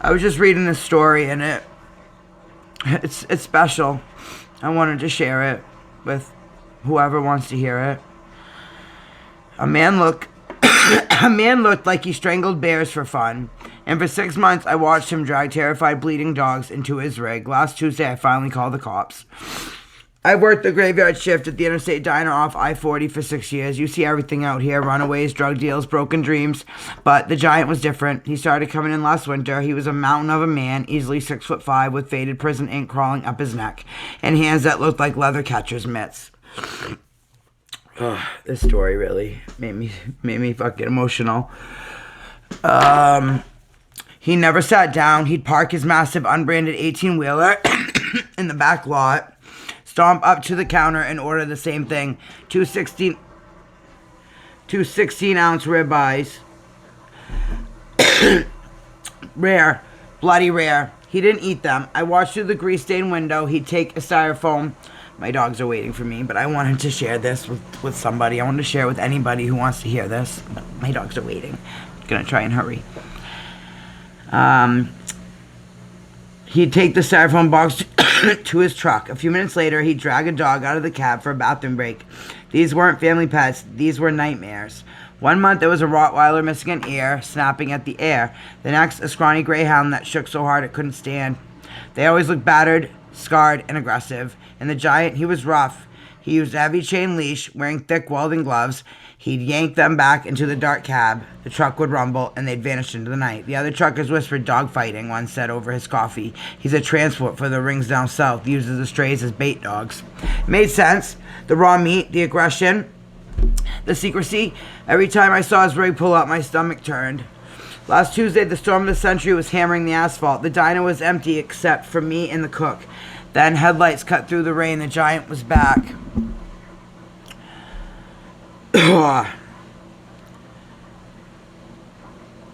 I was just reading this story and it's special. I wanted to share it with whoever wants to hear it. A man looked like he strangled bears for fun, and for 6 months I watched him drag terrified bleeding dogs into his rig. Last Tuesday I finally called the cops. I worked the graveyard shift at the Interstate Diner off I-40 for 6 years. You see everything out here: runaways, drug deals, broken dreams. But the giant was different. He started coming in last winter. He was a mountain of a man, easily 6'5", with faded prison ink crawling up his neck, and hands that looked like leather catcher's mitts. This story really made me fucking emotional. He never sat down. He'd park his massive unbranded 18-wheeler in the back lot, stomp up to the counter and order the same thing: two 16-ounce ribeyes. Rare. Bloody rare. He didn't eat them. I watched through the grease-stained window. He'd take a styrofoam. My dogs are waiting for me, but I wanted to share this with somebody. I wanted to share with anybody who wants to hear this. But my dogs are waiting. I'm going to try and hurry. He'd take the styrofoam box to his truck. A few minutes later, he'd drag a dog out of the cab for a bathroom break. These weren't family pets. These were nightmares. 1 month, there was a Rottweiler missing an ear, snapping at the air. The next, a scrawny greyhound that shook so hard it couldn't stand. They always looked battered, scarred, and aggressive. And the giant, he was rough. He used a heavy chain leash, wearing thick welding gloves. He'd yank them back into the dark cab. The truck would rumble, and they'd vanish into the night. The other truckers whispered dogfighting, one said over his coffee. He's a transport for the rings down south, uses the strays as bait dogs. It made sense. The raw meat, the aggression, the secrecy. Every time I saw his rig pull up, my stomach turned. Last Tuesday, the storm of the century was hammering the asphalt. The diner was empty except for me and the cook. Then headlights cut through the rain. The giant was back.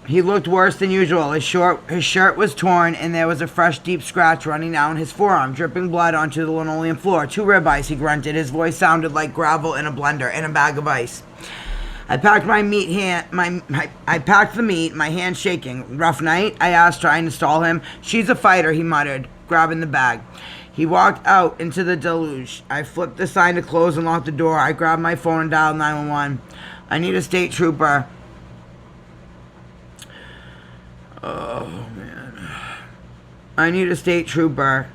He looked worse than usual. His shirt was torn, and there was a fresh, deep scratch running down his forearm, dripping blood onto the linoleum floor. 2 ribeyes, he grunted. His voice sounded like gravel in a blender and a bag of ice. I packed I packed the meat, my hand shaking. Rough night? I asked, trying to stall him. She's a fighter, he muttered, grabbing the bag. He walked out into the deluge. I flipped the sign to close and locked the door. I grabbed my phone and dialed 911. I need a state trooper. Oh, man. I need a state trooper.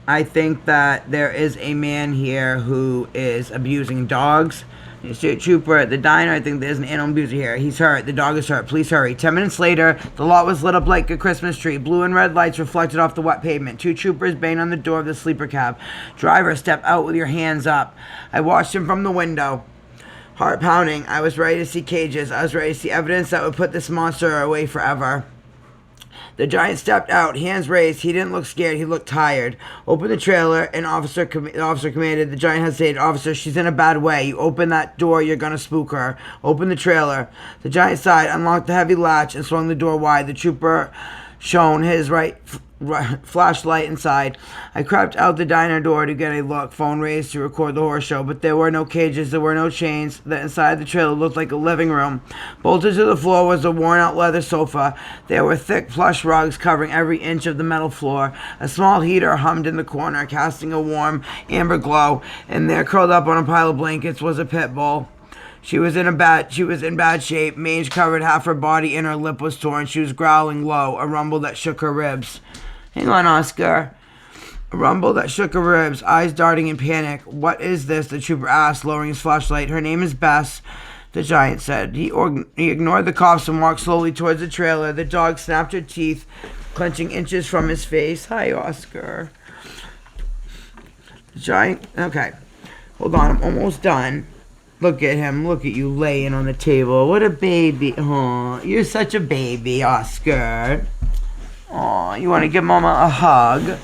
I think that there is a man here who is abusing dogs. I need a state trooper at the diner. I think there's an animal abuser here. He's hurt. The dog is hurt. Please hurry. 10 minutes later, the lot was lit up like a Christmas tree. Blue and red lights reflected off the wet pavement. 2 troopers banged on the door of the sleeper cab. Driver, step out with your hands up. I watched him from the window. Heart pounding. I was ready to see cages. I was ready to see evidence that would put this monster away forever. The giant stepped out, hands raised. He didn't look scared. He looked tired. Open the trailer. An officer commanded. The giant hesitated. Officer, she's in a bad way. You open that door, you're going to spook her. Open the trailer. The giant sighed, unlocked the heavy latch, and swung the door wide. The trooper shone his right flashlight inside. I crept out the diner door to get a look. Phone raised to record the horror show, but there were no cages, there were no chains. The inside the trailer looked like a living room. Bolted to the floor was a worn-out leather sofa. There were thick plush rugs covering every inch of the metal floor. A small heater hummed in the corner, casting a warm amber glow. And there, curled up on a pile of blankets, was a pit bull. She was in bad shape. Mange covered half her body and her lip was torn. She was growling low, a rumble that shook her ribs. Hang on, Oscar. A rumble that shook her ribs, eyes darting in panic. What is this? The trooper asked, lowering his flashlight. Her name is Bess, the giant said. He ignored the cops and walked slowly towards the trailer. The dog snapped her teeth, clenching inches from his face. Hi, Oscar. The giant... Okay. Hold on, I'm almost done. Look at him. Look at you laying on the table. What a baby. Oh, you're such a baby, Oscar. Oh, you want to give Mama a hug?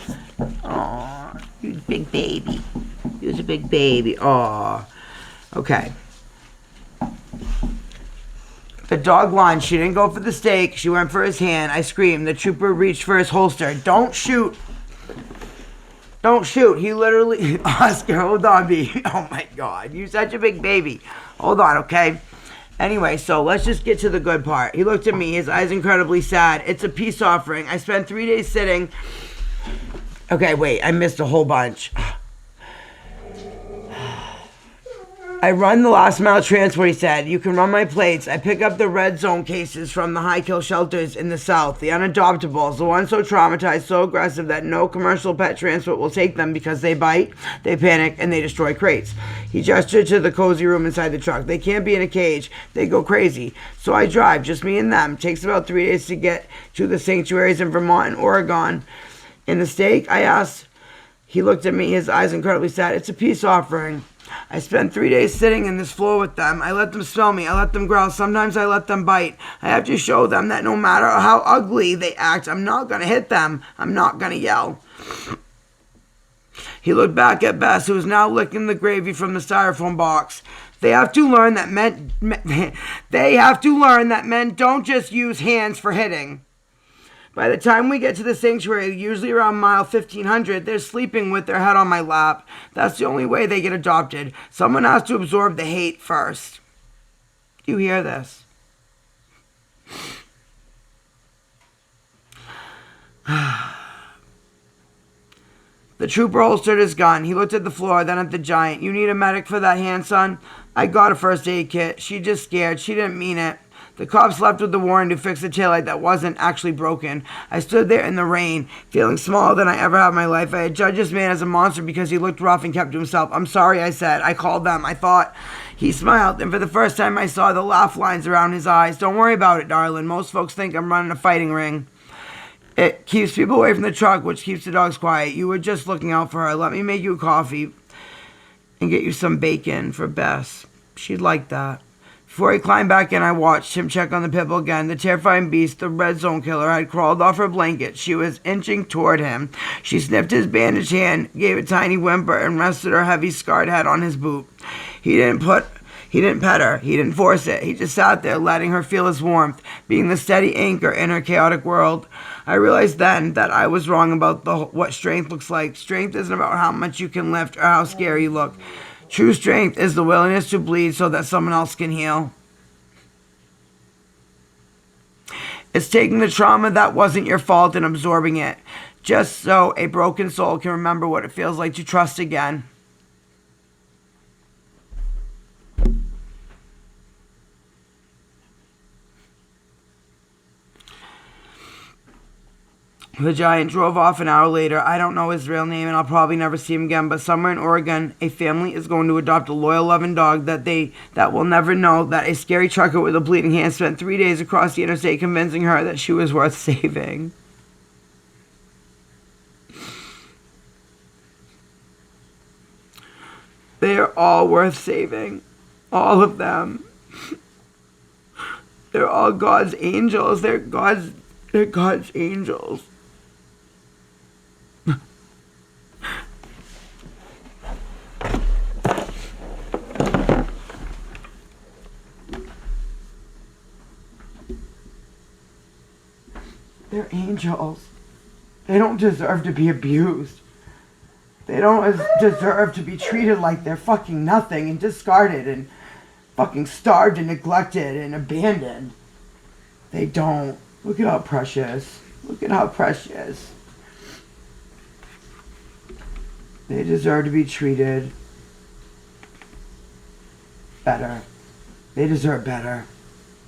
Oh, you're a big baby. You're a big baby. Oh, okay. The dog lunged. She didn't go for the steak. She went for his hand. I screamed. The trooper reached for his holster. Don't shoot. Don't shoot. He literally... Oscar, hold on, B. Oh, my God. You're such a big baby. Hold on, okay? Anyway, so let's just get to the good part. He looked at me, his eyes incredibly sad. It's a peace offering. I spent 3 days sitting. Okay, wait, I missed a whole bunch. I run the last mile transport, he said. You can run my plates. I pick up the red zone cases from the high kill shelters in the south, the unadoptables, the ones so traumatized, so aggressive that no commercial pet transport will take them because they bite, they panic, and they destroy crates. He gestured to the cozy room inside the truck. They can't be in a cage. They go crazy. So I drive, just me and them. It takes about 3 days to get to the sanctuaries in Vermont and Oregon. In the stake, I asked. He looked at me, his eyes incredibly sad. It's a peace offering. I spent 3 days sitting in this floor with them. I let them smell me. I let them growl. Sometimes I let them bite. I have to show them that no matter how ugly they act, I'm not going to hit them. I'm not going to yell. He looked back at Bess, who was now licking the gravy from the styrofoam box. They have to learn that men don't just use hands for hitting. By the time we get to the sanctuary, usually around mile 1500, they're sleeping with their head on my lap. That's the only way they get adopted. Someone has to absorb the hate first. Do you hear this? The trooper holstered his gun. He looked at the floor, then at the giant. You need a medic for that hand, son? I got a first aid kit. She just scared. She didn't mean it. The cops left with the warrant to fix the taillight that wasn't actually broken. I stood there in the rain, feeling smaller than I ever have in my life. I had judged this man as a monster because he looked rough and kept to himself. I'm sorry, I said. I called them. I thought. He smiled, and for the first time I saw the laugh lines around his eyes. Don't worry about it, darling. Most folks think I'm running a fighting ring. It keeps people away from the truck, which keeps the dogs quiet. You were just looking out for her. Let me make you a coffee and get you some bacon for Bess. She'd like that. Before he climbed back in, I watched him check on the pit bull again. The terrifying beast, the red zone killer, had crawled off her blanket. She was inching toward him. She sniffed his bandaged hand, gave a tiny whimper, and rested her heavy scarred head on his boot. He didn't pet her. He didn't force it. He just sat there, letting her feel his warmth, being the steady anchor in her chaotic world. I realized then that I was wrong about what strength looks like. Strength isn't about how much you can lift or how scary you look. True strength is the willingness to bleed so that someone else can heal. It's taking the trauma that wasn't your fault and absorbing it, just so a broken soul can remember what it feels like to trust again. The giant drove off an hour later. I don't know his real name, and I'll probably never see him again, but somewhere in Oregon, a family is going to adopt a loyal, loving dog that will never know that a scary trucker with a bleeding hand spent 3 days across the interstate convincing her that she was worth saving. They are all worth saving. All of them. They're all God's angels. They're God's angels. They're angels. They don't deserve to be abused. They don't deserve to be treated like they're fucking nothing and discarded and fucking starved and neglected and abandoned. They don't. Look at how precious. Look at how precious. They deserve to be treated better. They deserve better.